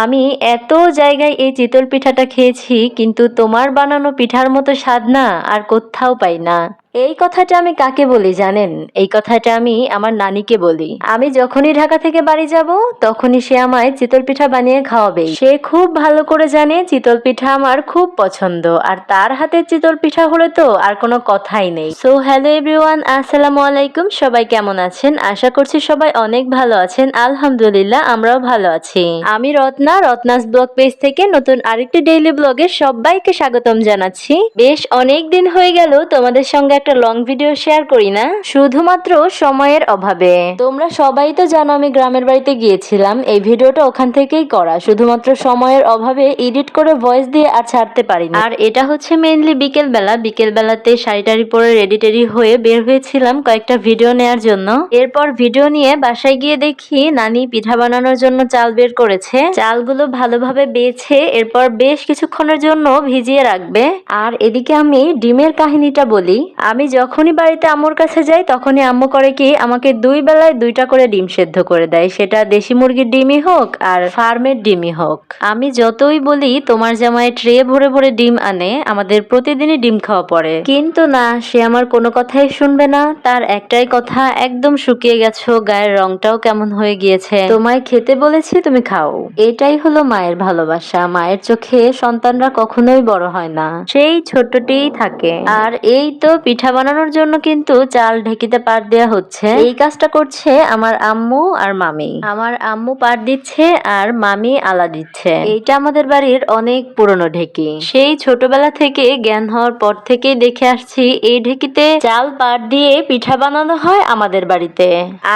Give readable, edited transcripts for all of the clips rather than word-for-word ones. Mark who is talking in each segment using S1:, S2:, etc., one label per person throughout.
S1: আমি এত জায়গায় এই চিতল পিঠাটা খেয়েছি, কিন্তু তোমার বানানো পিঠার মতো স্বাদ না আর কোথাও পাই না। এই কথাটা আমি কাকে বলি জানেন? এই কথাটা আমি আমার নানিকে বলি। আমি যখনই ঢাকা থেকে বাড়ি যাব, তখনই সে আমায় চিতল পিঠা বানিয়ে খাওয়াবে। সে খুব ভালো করে জানে চিতল পিঠা আমার খুব পছন্দ, আর তার হাতের চিতল পিঠা হলে তো আর কোনো কথাই নেই। সো হ্যালো এভরিওয়ান, আসসালামু আলাইকুম। সবাই কেমন আছেন? আশা করছি সবাই অনেক ভালো আছেন। আলহামদুলিল্লাহ, আমরাও ভালো আছি। আমি রত্নাস ব্লগ পেজ থেকে নতুন আরেকটি ডেইলি ব্লগে সবাইকে স্বাগতম জানাচ্ছি। বেশ অনেক দিন হয়ে গেল তোমাদের সঙ্গে একটা লং ভিডিও শেয়ার করি না, শুধুমাত্র সময়ের অভাবে। তোমরা সবাই তো জানো আমি গ্রামের বাড়িতে গিয়েছিলাম। এই ভিডিওটা ওখান থেকেই করা, শুধুমাত্র সময়ের অভাবে এডিট করে ভয়েস দিয়ে আর ছাড়তে পারিনি। আর এটা হচ্ছে মেইনলি বিকেলবেলাতে শাড়ি টাড়ি পরে রেডি টেডি হয়ে বের হয়েছিলাম কয়েকটা ভিডিও নেয়ার জন্য। এরপর ভিডিও নিয়ে বাসায় গিয়ে দেখি নানি পিঠা বানানোর জন্য চাল বের করেছে। চালগুলো ভালোভাবে বেছে এরপর বেশ কিছুক্ষণের জন্য ভিজিয়ে রাখবে। আর এদিকে আমি ডিমের কাহিনীটা বলি। আমি যখনই বাড়িতে আম্মুর কাছে যাই, তখনই আম্মু করে কি আমাকে 2 বেলায় 2টা করে ডিম সেদ্ধ করে দেয়। সেটা দেশি মুরগির ডিমই হোক আর ফার্মের ডিমই হোক। আমি যতই বলি তোমার জামাই ট্রে ভরে ভরে ডিম আনে, আমাদের প্রতিদিনই ডিম খাওয়া পড়ে, কিন্তু না, সে আমার কোনো কথাই শুনবে না। তার একটাই কথা, একদম শুকিয়ে গেছো, গায়ের রংটাও কেমন হয়ে গিয়েছে, তোমায় খেতে বলেছি তুমি খাও। এটাই হলো মায়ের ভালোবাসা। মায়ের চোখে সন্তানরা কখনোই বড় হয় না, সেই ছোট্টটিই থাকে। আর এই তো পিঠা বানানোর জন্য কিন্তু চাল ঢেকিতে পাট দেওয়া হচ্ছে। এই কাজটা করছে আমার আম্মু আর মামি। আমার আম্মু পাট দিচ্ছে আর মামি আলা দিচ্ছে। এইটা আমাদের বাড়ির অনেক পুরনো ঢেকি। সেই ছোটবেলা থেকে জ্ঞান হওয়ার পর থেকেই দেখে আসছি এই ঢেকিতে চাল পাট দিয়ে পিঠা বানানো হয় আমাদের বাড়িতে।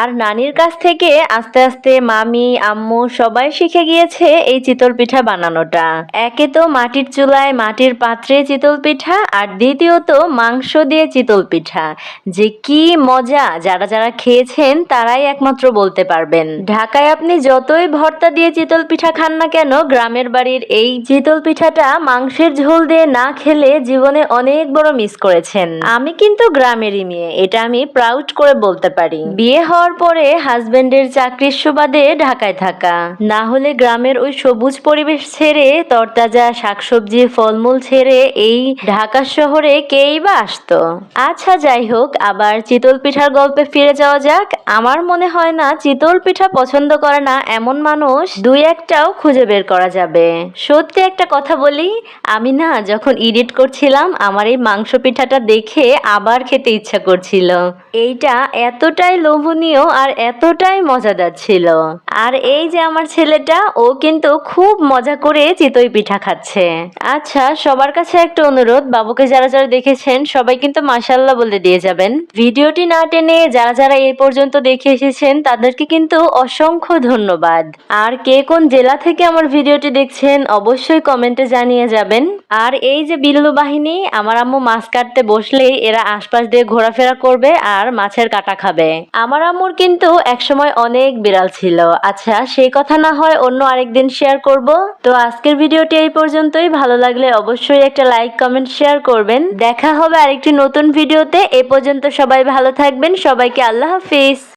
S1: আর নানির কাছ থেকে আস্তে আস্তে মামি আম্মু সবাই শিখে গিয়েছে এই চিতল পিঠা বানানোটা। একে তো মাটির চুলায় মাটির পাত্রে চিতল পিঠা, আর দ্বিতীয়ত মাংস দিয়ে চিতল পিঠা। যে কি মজা, যারা যারা খেয়েছেন তারাই একমাত্র বলতে পারবেন। ঢাকায় আপনি যতই ভর্তা দিয়ে চিতল পিঠা খান না কেন, গ্রামের বাড়ির এই চিতল পিঠাটা মাংসের ঝোল দিয়ে না খেলে জীবনে অনেক বড় মিস করেছেন। আমি কিন্তু গ্রামেরই মেয়ে, এটা আমি প্রাউড করে বলতে পারি। বিয়ে হওয়ার পরে হাজবেন্ডের চাকরির সুবাদে ঢাকায় থাকা, না হলে গ্রামের ওই সবুজ পরিবেশ ছেড়ে, তরতাজা শাকসবজি ফলমূল ছেড়ে এই ঢাকা শহরে কেই বা আসতো। আচ্ছা যাই হোক, আবার চিতল পিঠার গল্পে ফিরে যাওয়া যাক। আমার মনে হয় না চিতল পিঠা পছন্দ করে না এমন মানুষ 2-1টাও খুঁজে বের করা যাবে। সত্যি একটা কথা বলি, আমি না যখন এডিট করছিলাম, আমার এই মাংস পিঠাটা দেখে আবার খেতে ইচ্ছা করছিল। এইটা এতটাই লোভনীয় আর এতটাই মজাদার ছিল। আর এই যে আমার ছেলেটা, ও কিন্তু খুব মজা করে চিতই পিঠা খাচ্ছে। আচ্ছা, সবার কাছে একটা অনুরোধ, বাবুকে যারা যারা দেখেছেন সবাই কিন্তু মাশাআল্লাহ বলে দিয়ে যাবেন। ভিডিওটি না টেনে যারা যারা এই পর্যন্ত দেখে এসেছেন তাদেরকে কিন্তু অসংখ্য ধন্যবাদ। আর কে কোন জেলা থেকে আমার ভিডিওটি দেখছেন অবশ্যই কমেন্টে জানিয়ে যাবেন। আর এই যে বিল্লু বাহিনী, আমার আম্মু মাছ কাটতে বসলেই এরা আশপাশ দিয়ে ঘোরাফেরা করবে আর মাছের কাটা খাবে। আমার আম্মুর কিন্তু একসময় অনেক বিড়াল ছিল। আচ্ছা, সেই কথা না হয় অন্য আরেকদিন শেয়ার করব। তো আজকের ভিডিওটি এই পর্যন্তই। ভালো লাগলে অবশ্যই একটা লাইক কমেন্ট শেয়ার করবেন। দেখা হবে আরেকটি নতুন ভিডিওতে। এ পর্যন্ত সবাই ভালো থাকবেন। সবাইকে আল্লাহ হাফিজ।